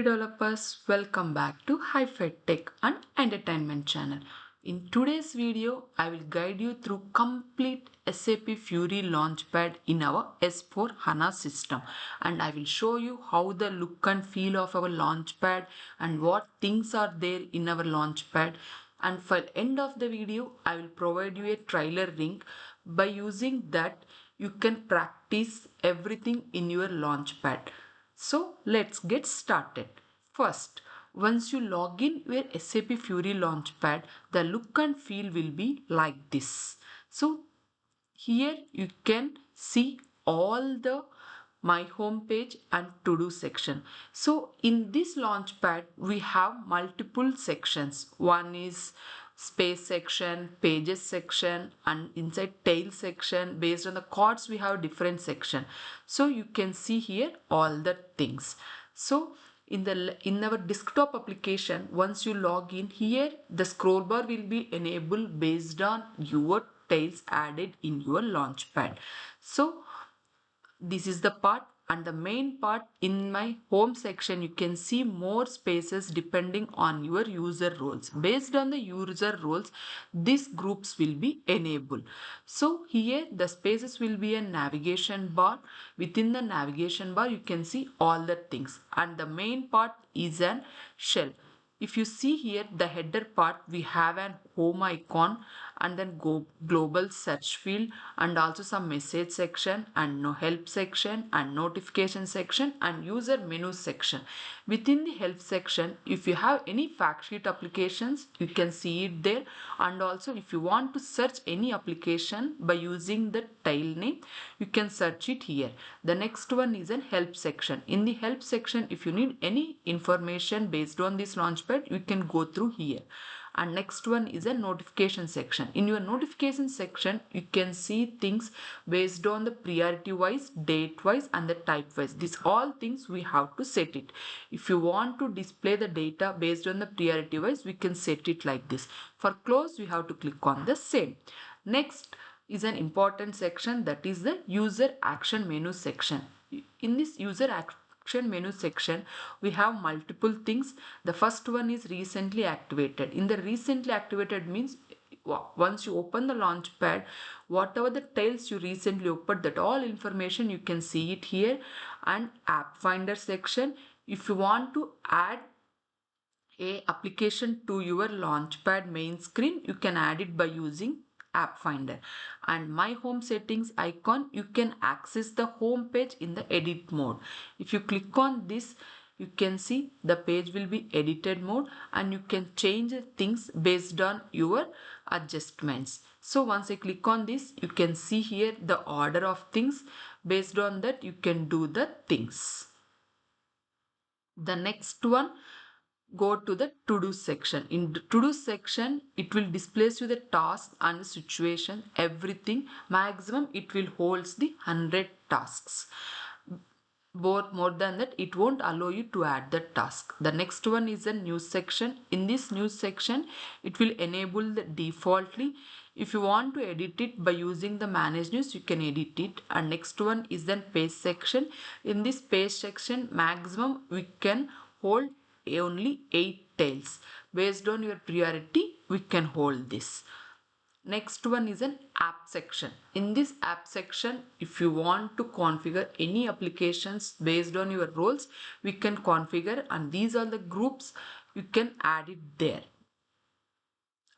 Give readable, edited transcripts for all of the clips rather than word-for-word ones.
Developers, welcome back to Hi-Fi Tech and Entertainment channel. In today's video, I will guide you through complete SAP Fiori Launchpad in our S4 HANA system, and I will show you how the look and feel of our Launchpad and what things are there in our Launchpad. And for end of the video, I will provide you a trailer link. By using that, you can practice everything in your Launchpad. So let's get started. First, once you log in your SAP Fiori Launchpad, the look and feel will be like this. So here you can see all the my home page and to do section. So in this launchpad we have multiple sections. One is space section, pages section, and inside tail section. Based on the cards we have different section. So you can see here all the things. So in our desktop application, once you log in here, the scroll bar will be enabled based on your tails added in your launchpad. So this is the part, and the main part in my home section you can see more spaces depending on your user roles. Based on the user roles, these groups will be enabled. So here the spaces will be a navigation bar. Within the navigation bar you can see all the things, and the main part is an shell. If you see here the header part, we have an home icon and then go global search field and also some message section and no help section and notification section and user menu section. Within the help section, if you have any fact sheet applications, you can see it there, and also if you want to search any application by using the tile name, you can search it here. The next one is a help section. In the help section, if you need any information based on this launchpad, you can go through here. And next one is a notification section. In your notification section you can see things based on the priority wise, date wise, and the type wise. These all things we have to set it. If you want to display the data based on the priority wise, we can set it like this. For close, we have to click on the same. Next is an important section, that is the user action menu section. In this user action menu section we have multiple things. The first one is recently activated. In the recently activated means once you open the launchpad, whatever the tiles you recently opened, that all information you can see it here. And app finder section, if you want to add a application to your launchpad main screen, you can add it by using app finder. And my home settings icon, you can access the home page in the edit mode. If you click on this, you can see the page will be edited mode and you can change things based on your adjustments. So once I click on this, you can see here the order of things. Based on that you can do the things. The next one, go to the to-do section. In the to-do section, it will displays you the task and the situation, everything. Maximum it will holds the 100 tasks. More than that, it won't allow you to add the task. The next one is a news section. In this news section, it will enable the defaultly. If you want to edit it by using the manage news, you can edit it. And next one is then page section. In this page section, maximum we can hold only 8 tails. Based on your priority, we can hold this. Next one is an app section. In this app section, if you want to configure any applications based on your roles, we can configure, and these are the groups, you can add it there.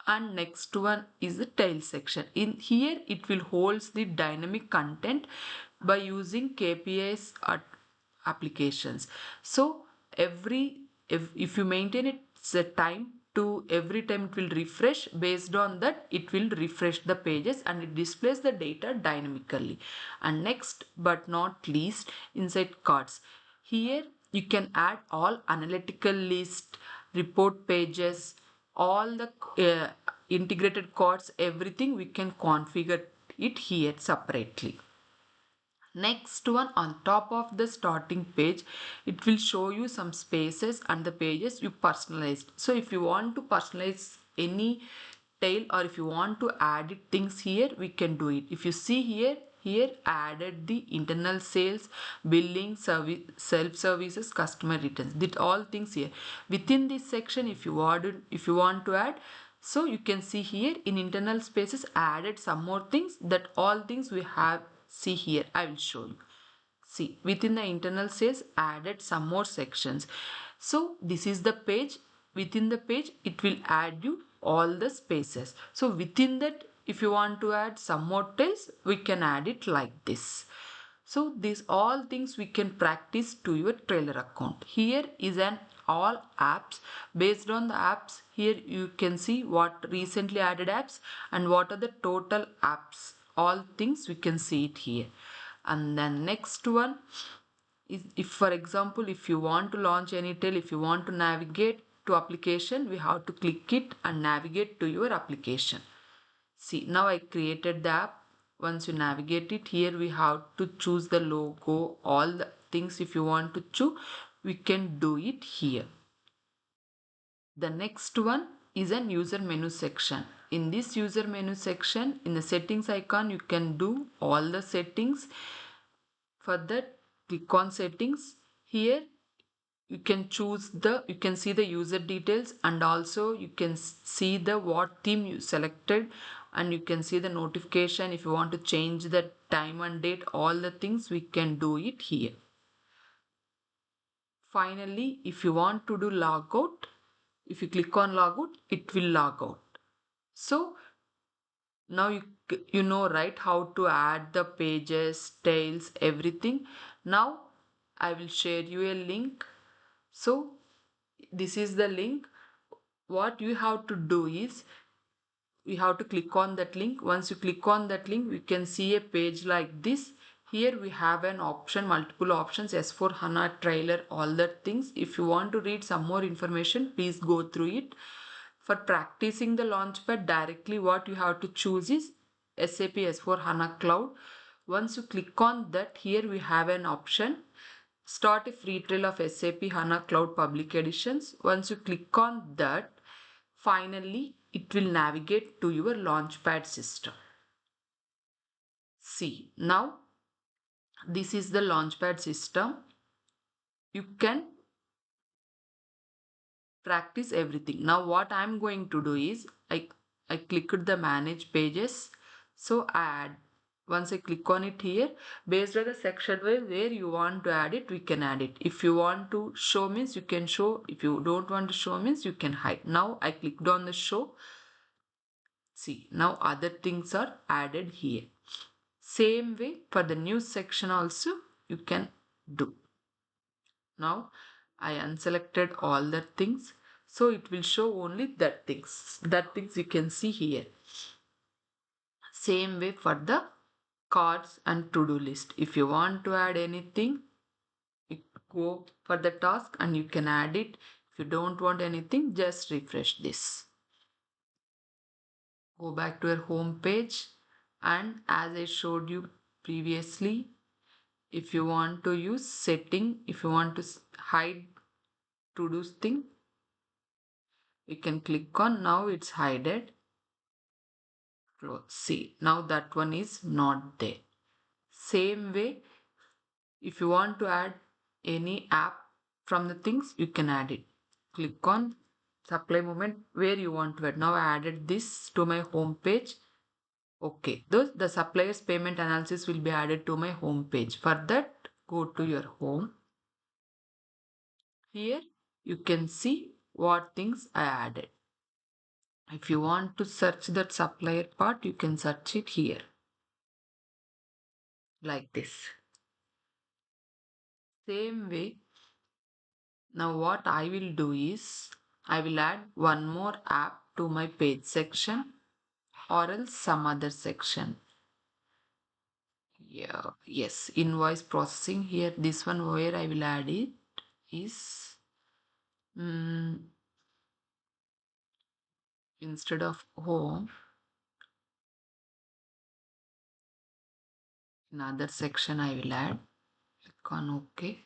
And next one is the tail section. In here it will holds the dynamic content by using KPIs applications. So if you maintain it set time to every time, it will refresh. Based on that it will refresh the pages and it displays the data dynamically. And next but not least, inside cards, here you can add all analytical list, report pages, all the integrated cards, everything we can configure it here separately. Next one, on top of the starting page, it will show you some spaces and the pages you personalized. So if you want to personalize any tail or if you want to add it things here, we can do it. If you see here, here I added the internal sales, billing, service, self-services, customer returns. Did all things here. Within this section, if you want to add, so you can see here in internal spaces, I added some more things. That all things we have see here. I will show you. See, within the internal sales, I added some more sections. So this is the page. Within the page, it will add you all the spaces. So within that, if you want to add some more tails, we can add it like this. So these all things we can practice to your trailer account. Here is an all apps. Based on the apps, here you can see what recently added apps and what are the total apps. All things we can see it here. And then next one is, if for example, if you want to launch any tail, if you want to navigate to application, we have to click it and navigate to your application. See, now I created the app. Once you navigate it, here we have to choose the logo, all the things. If you want to choose, we can do it here. The next one is an user menu section. In this user menu section, in the settings icon, you can do all the settings. For that, click on settings. Here you can you can see the user details, and also you can see the what theme you selected, and you can see the notification. If you want to change the time and date, all the things we can do it here. Finally, if you want to do logout, if you click on logout, it will log out. So now you know, right, how to add the pages, tails, everything. Now I will share you a link. So this is the link. What you have to do is we have to click on that link. Once you click on that link, we can see a page like this. Here we have an option, multiple options, S/4HANA trailer, all that things. If you want to read some more information, please go through it. For practicing the Launchpad directly, what you have to choose is SAP S/4HANA Cloud. Once you click on that, here we have an option, start a free trial of SAP HANA Cloud Public Editions. Once you click on that, finally it will navigate to your Launchpad system. See, now this is the Launchpad system. You can practice everything. Now what I'm going to do is I clicked the manage pages. So add, once I click on it here, based on the section where you want to add it, we can add it. If you want to show means you can show. If you don't want to show means you can hide. Now I clicked on the show. See, now other things are added here. Same way for the news section also you can do. Now I unselected all the things, so it will show only that things you can see here. Same way for the cards and to-do list. If you want to add anything, you go for the task and you can add it. If you don't want anything, just refresh this. Go back to your home page, and as I showed you previously, if you want to use setting, if you want to hide to-do thing, we can click on. Now it's hidden. See, now that one is not there. Same way, if you want to add any app from the things, you can add it. Click on supply moment where you want to add. Now I added this to my home page. Okay, the suppliers payment analysis will be added to my home page. For that, go to your home. Here you can see what things I added. If you want to search that supplier part, you can search it here like this. Same way, now what I will do is I will add one more app to my page section or else some other section. Yeah, yes, invoice processing. Here this one where I will add it is instead of home, another section I will add. Click on OK.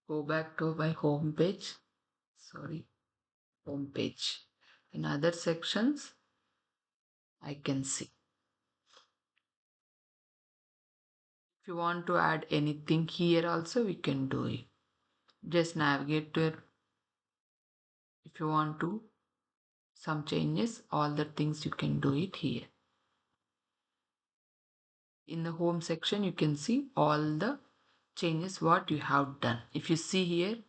Go back to my home page. Sorry, home page. In other sections, I can see. If you want to add anything here also, we can do it. Just navigate to it. If you want to some changes, all the things you can do it here. In the home section, you can see all the changes what you have done. If you see here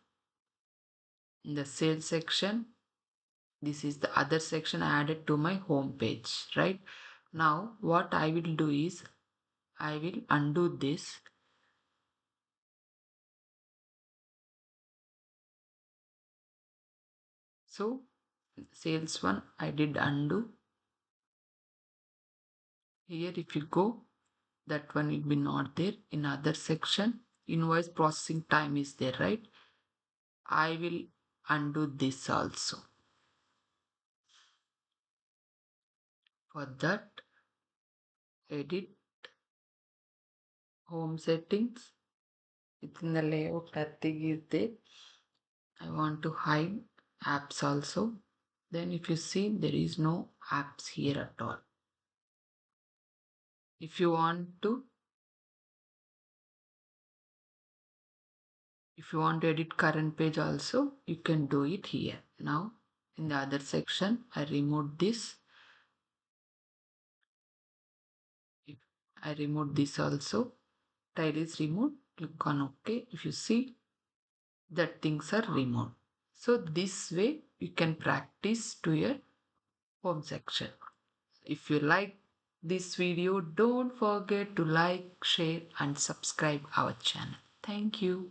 in the sales section, this is the other section added to my home page, right? Now what I will do is I will undo this. So sales one I did undo. Here if you go, that one will be not there. In other section, invoice processing time is there, right? I will undo this also. For that, edit home settings. Within the layout, nothing is there. I want to hide apps also. Then if you see, there is no apps here at all. If you want to edit current page also, you can do it here. Now in the other section, I remove this. If I remove this also, tile is removed, click on OK. If you see that things are removed. So this way you can practice to your home section. If you like this video, don't forget to like, share and subscribe our channel. Thank you.